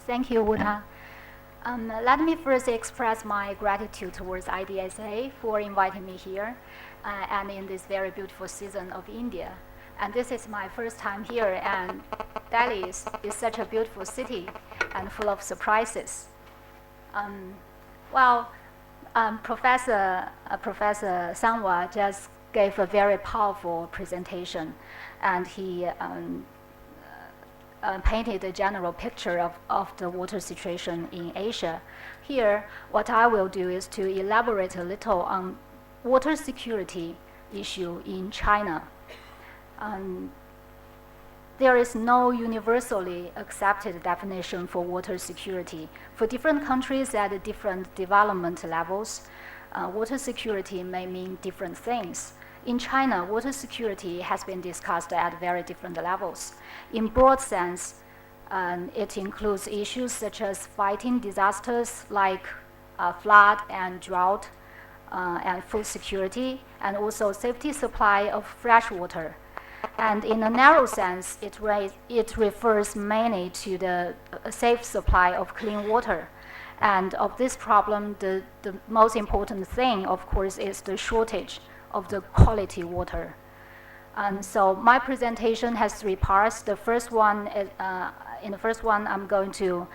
Thank you, Wuta. Let me first express my gratitude towards IDSA for inviting me here and in this very beautiful season of India. And this is my first time here, and Delhi is such a beautiful city and full of surprises. Professor Sanwa just gave a very powerful presentation, and he painted a general picture of the water situation in Asia. Here, what I will do is to elaborate a little on water security issue in China. There is no universally accepted definition for water security. For different countries at different development levels, water security may mean different things. In China, water security has been discussed at very different levels. In broad sense, it includes issues such as fighting disasters like flood and drought, and food security, and also safety supply of fresh water. And in a narrow sense, it refers mainly to the safe supply of clean water. And of this problem, the most important thing, of course, is the shortage of the quality water. And so my presentation has 3 parts. The first one is, in the first one, I'm going to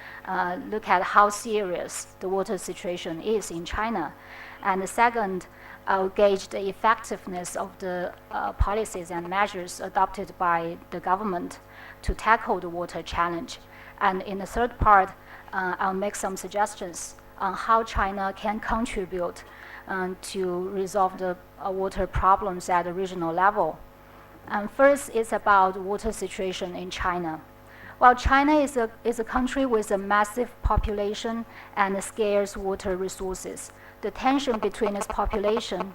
look at how serious the water situation is in China. And the second, I'll gauge the effectiveness of the policies and measures adopted by the government to tackle the water challenge. And in the third part, I'll make some suggestions on how China can contribute to resolve the water problems at the regional level. First is about water situation in China. While China is a country with a massive population and scarce water resources, the tension between its population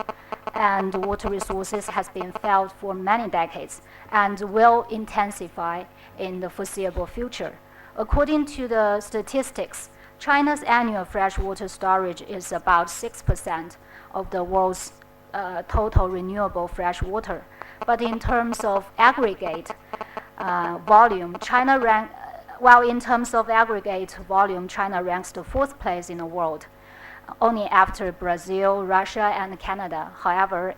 and water resources has been felt for many decades and will intensify in the foreseeable future. According to the statistics, China's annual freshwater storage is about 6% of the world's total renewable fresh water. But in terms of aggregate volume, China ranks the 4th place in the world, only after Brazil, Russia, and Canada. However,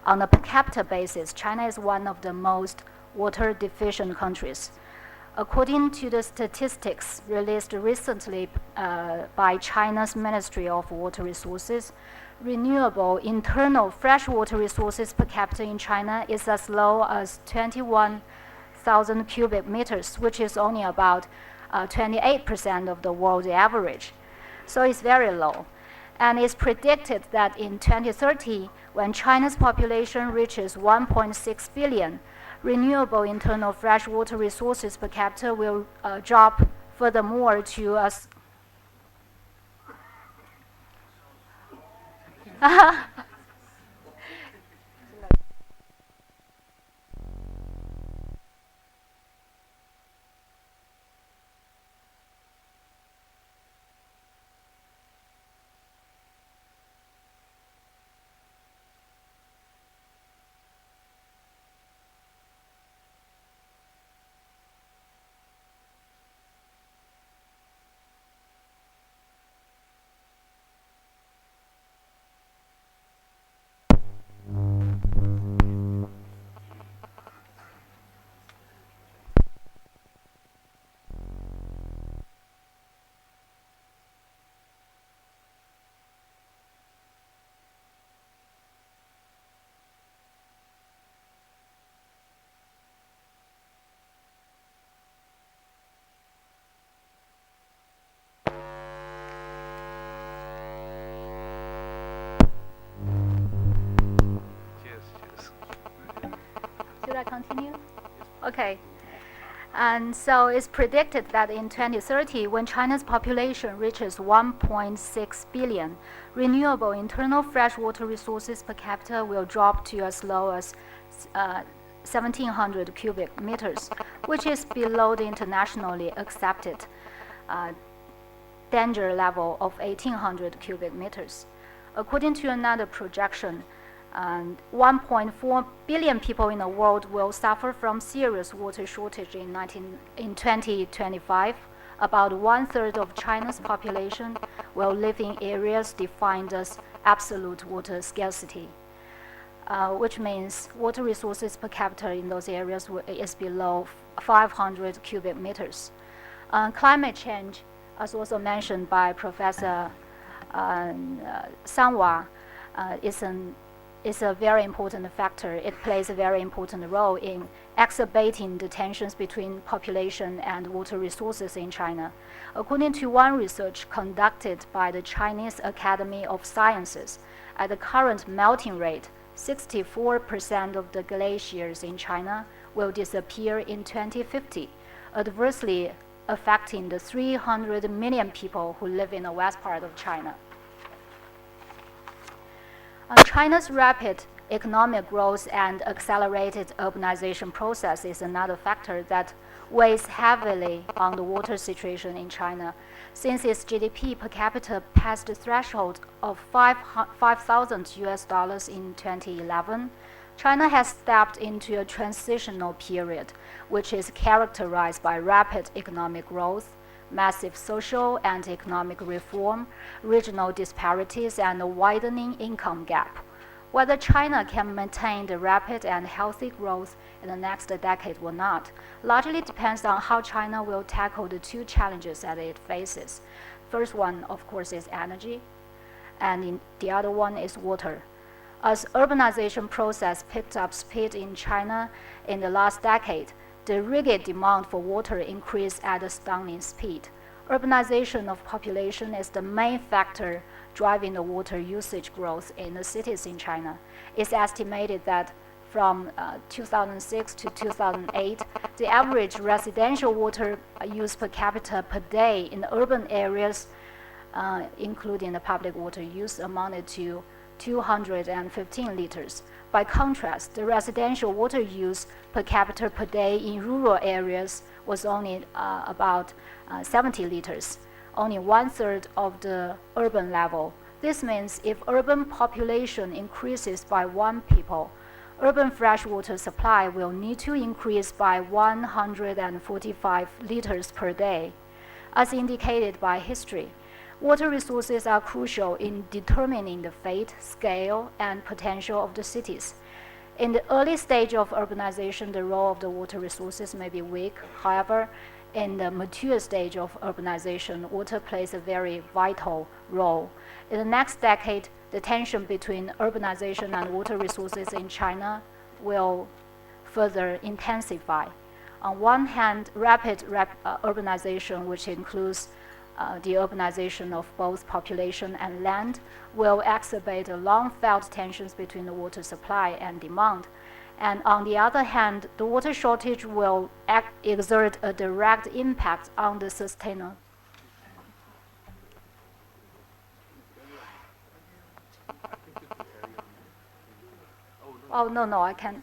on a per capita basis, China is one of the most water deficient countries. According to the statistics released recently by China's Ministry of Water Resources, renewable internal freshwater resources per capita in China is as low as 21,000 cubic meters, which is only about 28% of the world average. So it's very low. And it's predicted that in 2030, when China's population reaches 1.6 billion, renewable internal freshwater resources per capita will drop furthermore to us. Should I continue? Okay. And so it's predicted that in 2030, when China's population reaches 1.6 billion, renewable internal freshwater resources per capita will drop to as low as 1,700 cubic meters, which is below the internationally accepted danger level of 1,800 cubic meters. According to another projection, 1.4 billion people in the world will suffer from serious water shortage in 2025, about 1/3 of China's population will live in areas defined as absolute water scarcity, which means water resources per capita in those areas is below 500 cubic meters. Climate change, as also mentioned by Professor Sanwa, is a very important factor. It plays a very important role in exacerbating the tensions between population and water resources in China. According to one research conducted by the Chinese Academy of Sciences, at the current melting rate, 64% of the glaciers in China will disappear in 2050, adversely affecting the 300 million people who live in the west part of China. China's rapid economic growth and accelerated urbanization process is another factor that weighs heavily on the water situation in China. Since its GDP per capita passed the threshold of $5,000 in 2011, China has stepped into a transitional period, which is characterized by rapid economic growth, massive social and economic reform, regional disparities, and a widening income gap. Whether China can maintain the rapid and healthy growth in the next decade or not largely depends on how China will tackle the two challenges that it faces. First one, of course, is energy, and the other one is water. As urbanization process picked up speed in China in the last decade, the rigid demand for water increased at a stunning speed. Urbanization of population is the main factor driving the water usage growth in the cities in China. It's estimated that from 2006 to 2008, the average residential water use per capita per day in urban areas, including the public water use, amounted to 215 liters. By contrast, the residential water use per capita per day in rural areas was only about 70 liters, only 1/3 of the urban level. This means if urban population increases by 1 people, urban freshwater supply will need to increase by 145 liters per day. As indicated by history, water resources are crucial in determining the fate, scale, and potential of the cities. In the early stage of urbanization, the role of the water resources may be weak. However, in the mature stage of urbanization, water plays a very vital role. In the next decade, the tension between urbanization and water resources in China will further intensify. On one hand, rapid urbanization, which includes the urbanization of both population and land, will exacerbate the long-felt tensions between the water supply and demand. And on the other hand, the water shortage will exert a direct impact on the sustainable. Oh, no, I can't.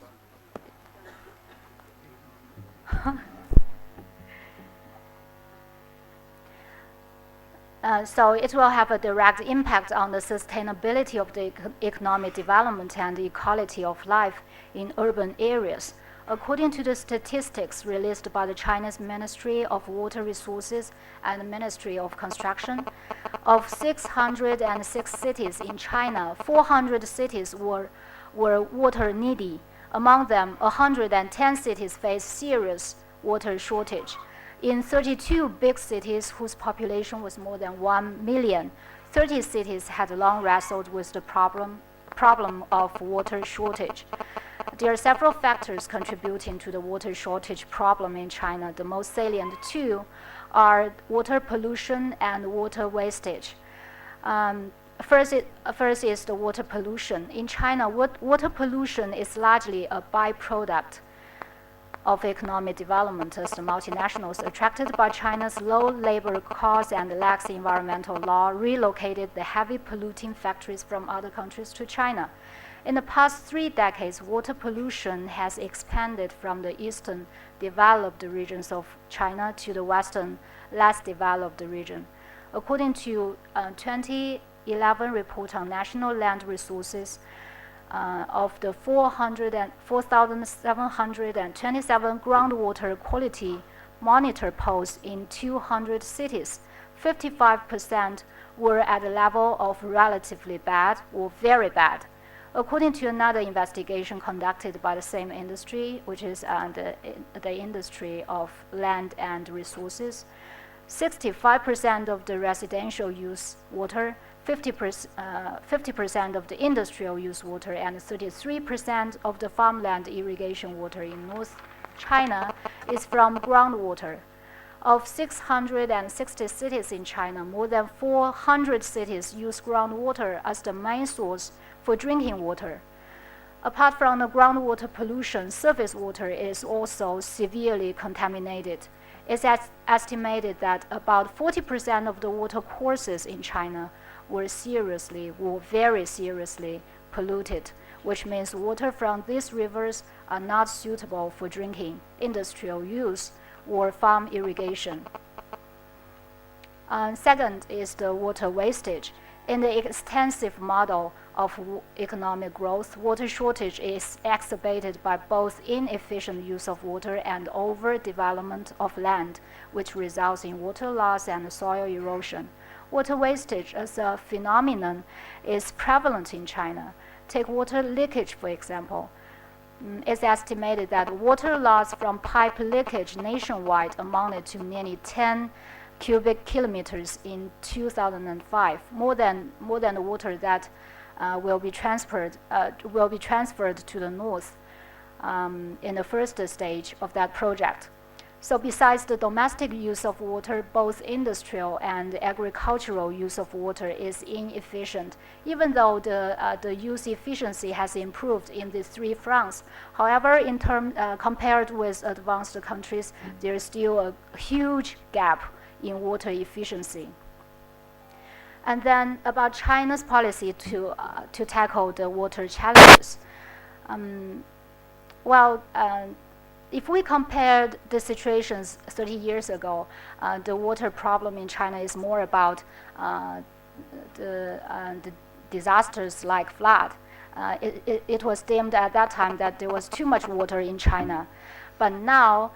So it will have a direct impact on the sustainability of the economic development and the equality of life in urban areas. According to the statistics released by the Chinese Ministry of Water Resources and the Ministry of Construction, of 606 cities in China, 400 cities were water needy. Among them, 110 cities face serious water shortage. In 32 big cities whose population was more than 1 million, 30 cities had long wrestled with the problem of water shortage. There are several factors contributing to the water shortage problem in China. The most salient two are water pollution and water wastage. First is the water pollution. In China, water pollution is largely a byproduct of economic development as the multinationals, attracted by China's low labor costs and lax environmental law, relocated the heavy polluting factories from other countries to China. In the past 3 decades, water pollution has expanded from the eastern developed regions of China to the western less developed region. According to 2011 report on national land resources, of the 4,727 groundwater quality monitor posts in 200 cities, 55% were at a level of relatively bad or very bad. According to another investigation conducted by the same industry, which is the industry of land and resources, 65% of the residential use water, 50% of the industrial use water, and 33% of the farmland irrigation water in North China is from groundwater. Of 660 cities in China, more than 400 cities use groundwater as the main source for drinking water. Apart from the groundwater pollution, surface water is also severely contaminated. It's estimated that about 40% of the water courses in China were seriously or very seriously polluted, which means water from these rivers are not suitable for drinking, industrial use, or farm irrigation. Second is the water wastage. In the extensive model of economic growth, water shortage is exacerbated by both inefficient use of water and overdevelopment of land, which results in water loss and soil erosion. Water wastage as a phenomenon is prevalent in China. Take water leakage, for example. It's estimated that water loss from pipe leakage nationwide amounted to nearly 10 cubic kilometers in 2005, more than the water that will be transferred to the north in the first stage of that project. So besides the domestic use of water, both industrial and agricultural use of water is inefficient, even though the use efficiency has improved in these three fronts. However, compared with advanced countries, there is still a huge gap in water efficiency. And then about China's policy to tackle the water challenges. If we compared the situations 30 years ago, the water problem in China is more about the disasters like flood. It was deemed at that time that there was too much water in China. But now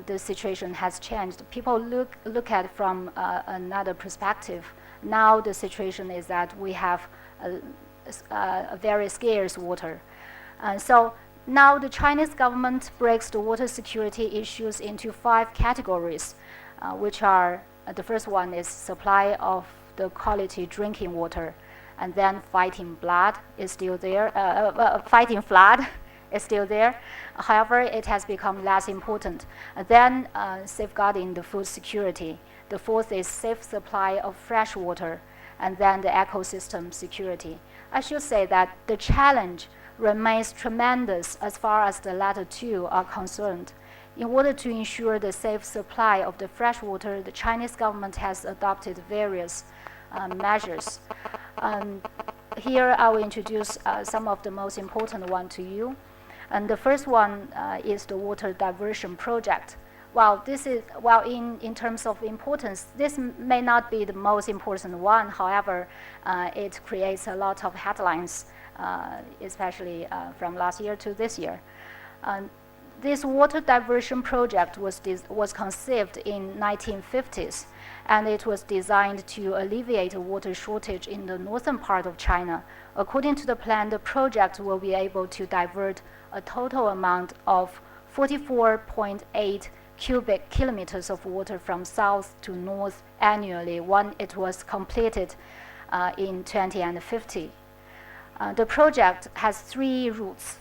the situation has changed. People look at it from another perspective. Now the situation is that we have a very scarce water. So now the Chinese government breaks the water security issues into 5 categories, which are, the first one is supply of the quality drinking water, and then fighting flood is still there. However, it has become less important. Then safeguarding the food security. The fourth is safe supply of fresh water, and then the ecosystem security. I should say that the challenge remains tremendous as far as the latter two are concerned. In order to ensure the safe supply of the fresh water, the Chinese government has adopted various measures. Here I will introduce some of the most important ones to you. And the first one is the water diversion project. In terms of importance, this may not be the most important one. However, it creates a lot of headlines, especially from last year to this year. This water diversion project was conceived in 1950s, and it was designed to alleviate a water shortage in the northern part of China. According to the plan, the project will be able to divert a total amount of 44.8 cubic kilometers of water from south to north annually when it was completed in 2050. The project has 3 routes.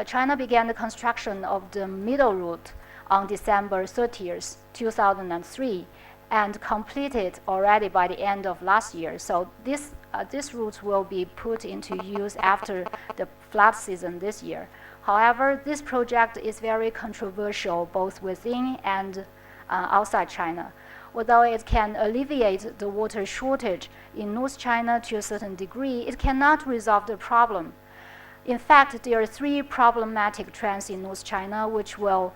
China began the construction of the middle route on December 30th, 2003, and completed already by the end of last year. So this route will be put into use after the flood season this year. However, this project is very controversial both within and outside China. Although it can alleviate the water shortage in North China to a certain degree, it cannot resolve the problem. In fact, there are 3 problematic trends in North China which will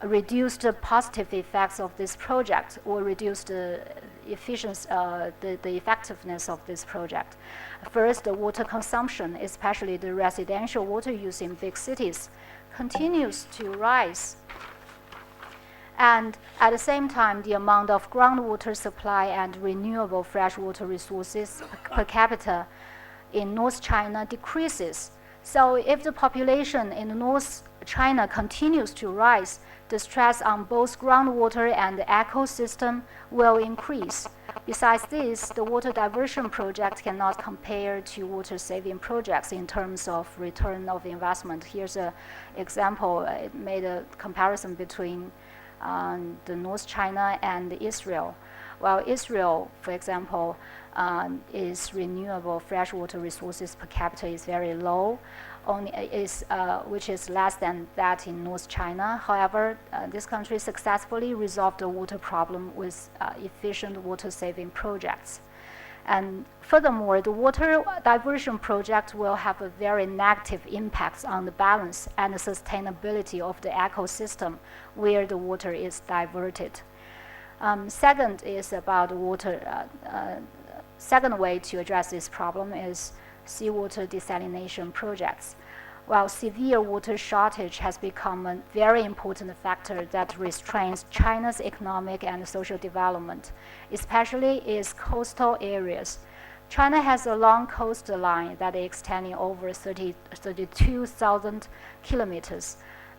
reduce the positive effects of this project or reduce the efficiency, the effectiveness of this project. First, the water consumption, especially the residential water use in big cities, continues to rise. And at the same time, the amount of groundwater supply and renewable freshwater resources per capita in North China decreases. So if the population in North China continues to rise, the stress on both groundwater and the ecosystem will increase. Besides this, the water diversion project cannot compare to water saving projects in terms of return of investment. Here's an example. It made a comparison between the North China and Israel. While Israel, for example, is renewable freshwater resources per capita is very low, which is less than that in North China. However, this country successfully resolved the water problem with efficient water saving projects. And furthermore, the water diversion project will have a very negative impact on the balance and the sustainability of the ecosystem where the water is diverted. Second is about water. Second way to address this problem is seawater desalination projects. While severe water shortage has become a very important factor that restrains China's economic and social development, especially its coastal areas. China has a long coastline that is extending over 32,000 kilometers.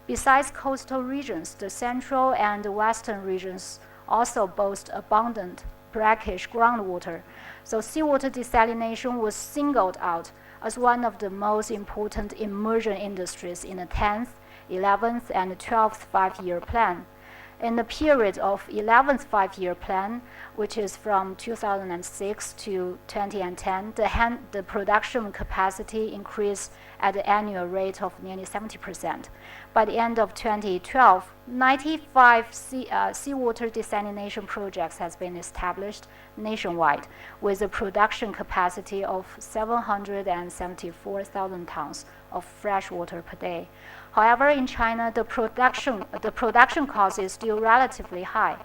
Besides coastal regions, the central and western regions also boast abundant brackish groundwater. So seawater desalination was singled out as one of the most important immersion industries in the 10th, 11th, and 12th five-year plan. In the period of 11th five-year plan, which is from 2006 to 2010, the production capacity increased at the annual rate of nearly 70%. By the end of 2012, 95 seawater desalination projects has been established nationwide with a production capacity of 774,000 tons of fresh water per day. However, in China, the production cost is still relatively high.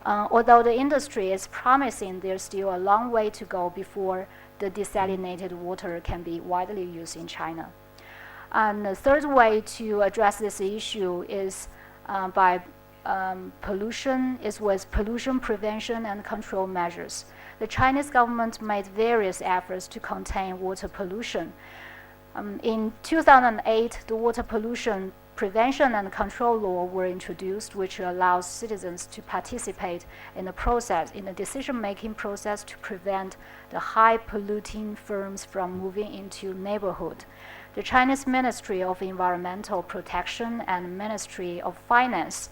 Although the industry is promising, there's still a long way to go before the desalinated water can be widely used in China. And the third way to address this issue is by pollution, is with pollution prevention and control measures. The Chinese government made various efforts to contain water pollution. In 2008, the Water Pollution Prevention and Control Law were introduced, which allows citizens to participate in the decision-making process to prevent the high-polluting firms from moving into neighborhood. The Chinese Ministry of Environmental Protection and Ministry of Finance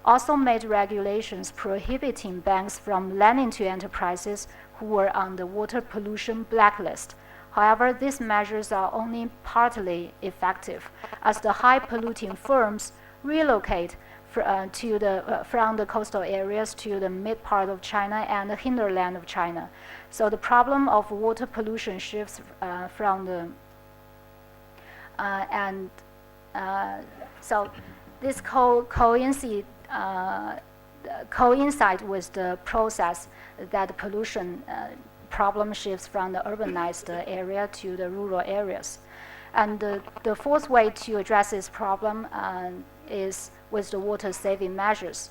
also made regulations prohibiting banks from lending to enterprises who were on the water pollution blacklist. However, these measures are only partly effective, as the high-polluting firms relocate from the coastal areas to the mid-part of China and the hinterland of China. So the problem of water pollution shifts so this coincide with the process that the pollution problem shifts from the urbanized area to the rural areas. And the fourth way to address this problem is with the water saving measures.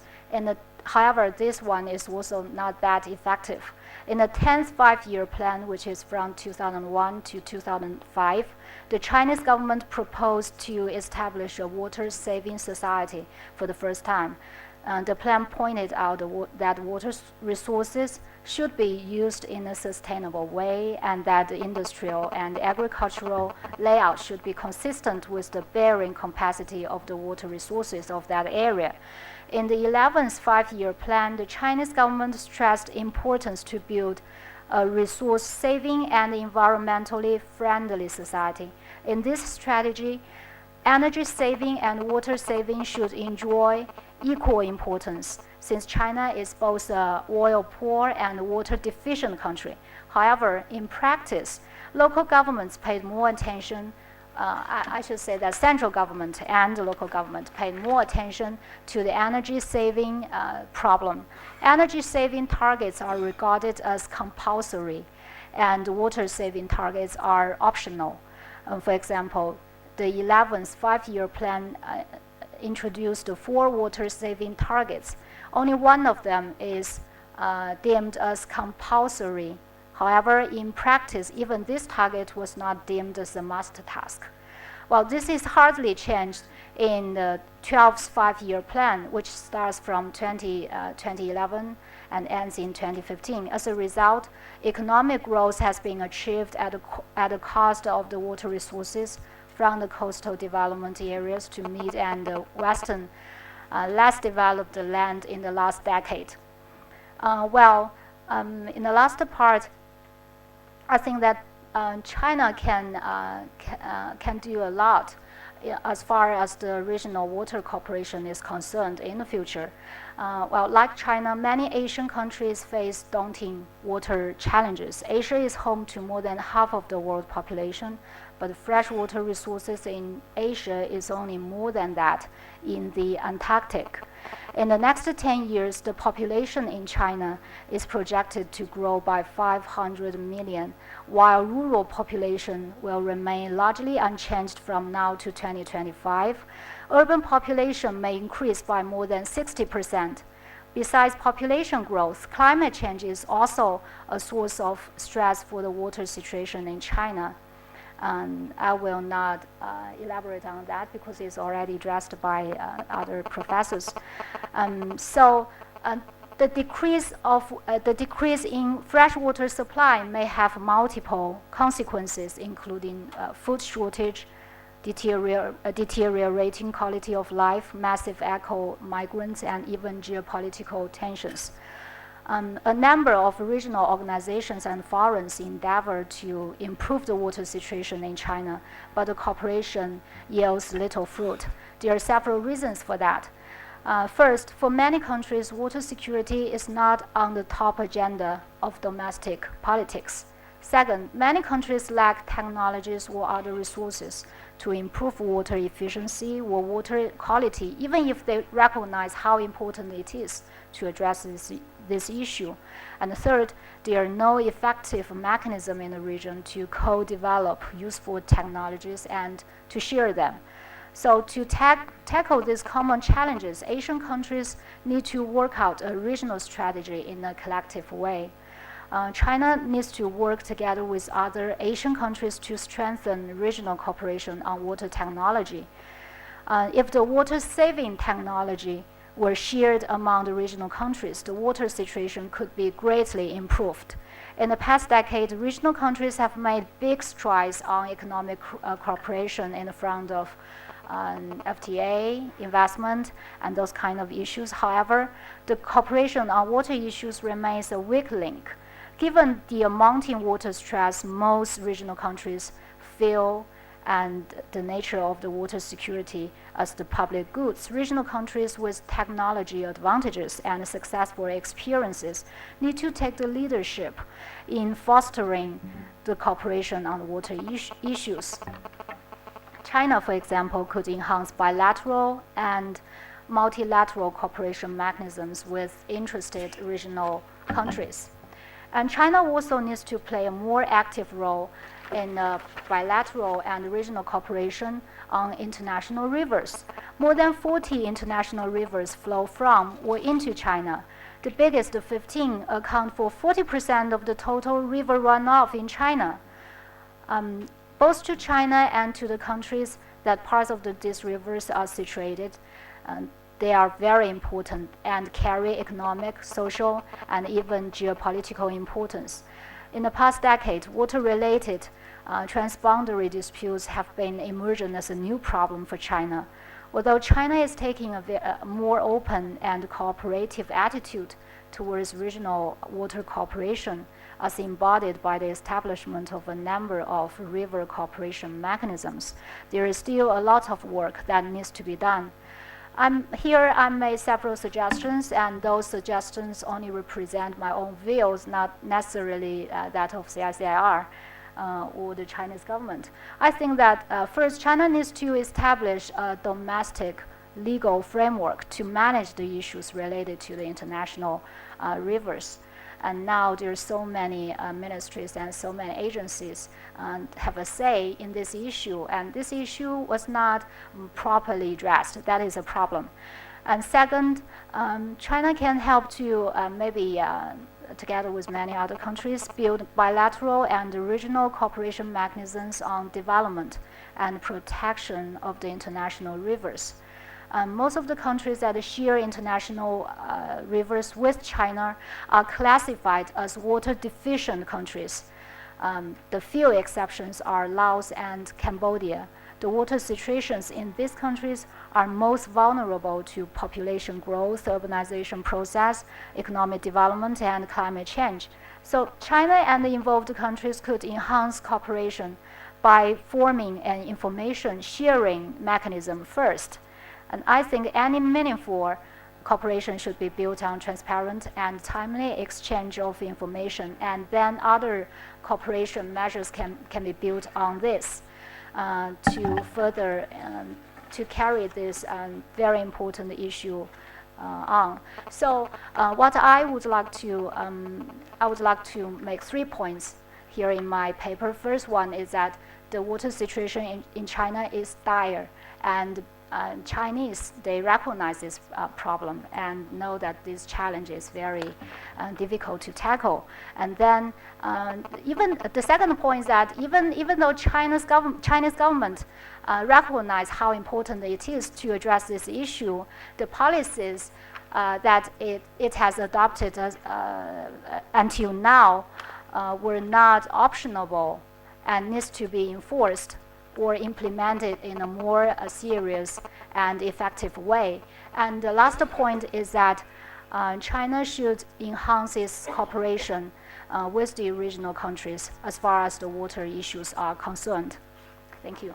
However, this one is also not that effective. In the 10th five-year plan, which is from 2001 to 2005, the Chinese government proposed to establish a water saving society for the first time. The plan pointed out that water resources should be used in a sustainable way, and that the industrial and agricultural layout should be consistent with the bearing capacity of the water resources of that area. In the 11th five-year plan, the Chinese government stressed importance to build a resource-saving and environmentally friendly society. In this strategy, energy saving and water saving should enjoy equal importance, since China is both a oil poor and water deficient country. However, in practice, local governments paid more attention. I should say that central government and the local government paid more attention to the energy saving problem. Energy saving targets are regarded as compulsory, and water saving targets are optional. For example, the 11th five-year plan introduced 4 water-saving targets. Only one of them is deemed as compulsory. However, in practice, even this target was not deemed as a must task. Well, this is hardly changed in the 12th five-year plan, which starts from 2011 and ends in 2015. As a result, economic growth has been achieved at the cost of the water resources from the coastal development areas to mid and western less developed land in the last decade. In the last part, I think that China can do a lot as far as the regional water cooperation is concerned in the future. Like China, many Asian countries face daunting water challenges. Asia is home to more than half of the world population, but freshwater resources in Asia is only more than that in the Antarctic. In the next 10 years, the population in China is projected to grow by 500 million, while rural population will remain largely unchanged from now to 2025. Urban population may increase by more than 60%. Besides population growth, climate change is also a source of stress for the water situation in China. I will not elaborate on that because it's already addressed by other professors. The decrease in freshwater supply may have multiple consequences, including food shortage, deteriorating quality of life, massive eco-migrants, and even geopolitical tensions. A number of regional organizations and forums endeavor to improve the water situation in China, but the cooperation yields little fruit. There are several reasons for that. First, for many countries, water security is not on the top agenda of domestic politics. Second, many countries lack technologies or other resources to improve water efficiency or water quality, even if they recognize how important it is to address this issue. And third, there are no effective mechanism in the region to co-develop useful technologies and to share them. So to tackle these common challenges, Asian countries need to work out a regional strategy in a collective way. China needs to work together with other Asian countries to strengthen regional cooperation on water technology. If the water-saving technology were shared among the regional countries, the water situation could be greatly improved. In the past decade, regional countries have made big strides on economic cooperation in the front of FTA, investment, and those kind of issues. However, the cooperation on water issues remains a weak link. Given the mounting water stress most regional countries feel and the nature of the water security as the public goods, regional countries with technology advantages and successful experiences need to take the leadership in fostering the cooperation on water issues. China, for example, could enhance bilateral and multilateral cooperation mechanisms with interested regional countries. And China also needs to play a more active role in bilateral and regional cooperation on international rivers. More than 40 international rivers flow from or into China. The biggest 15 account for 40% of the total river runoff in China. Both to China and to the countries that parts of these rivers are situated, they are very important and carry economic, social, and even geopolitical importance. In the past decade, water-related transboundary disputes have been emerging as a new problem for China. Although China is taking a more open and cooperative attitude towards regional water cooperation, as embodied by the establishment of a number of river cooperation mechanisms, there is still a lot of work that needs to be done. I made several suggestions, and those suggestions only represent my own views, not necessarily that of CICIR or the Chinese government. I think that first, China needs to establish a domestic legal framework to manage the issues related to the international rivers. And now there's so many ministries and so many agencies have a say in this issue, and this issue was not properly addressed. That is a problem. And second, China can help to maybe together with many other countries, build bilateral and regional cooperation mechanisms on development and protection of the international rivers. Most of the countries that share international rivers with China are classified as water deficient countries. The few exceptions are Laos and Cambodia. The water situations in these countries are most vulnerable to population growth, urbanization process, economic development, and climate change. So China and the involved countries could enhance cooperation by forming an information sharing mechanism first. And I think any meaningful cooperation should be built on transparent and timely exchange of information, and then other cooperation measures can be built on this to further to carry this very important issue on. So what I would like to make 3 points here in my paper. First one is that the water situation in China is dire, and Chinese, they recognize this problem and know that this challenge is very difficult to tackle. And then even the second point is that even though Chinese government recognize how important it is to address this issue, the policies that it has adopted until now were not optionable and needs to be enforced or implemented in a more serious and effective way. And the last point is that China should enhance its cooperation with the regional countries as far as the water issues are concerned. Thank you.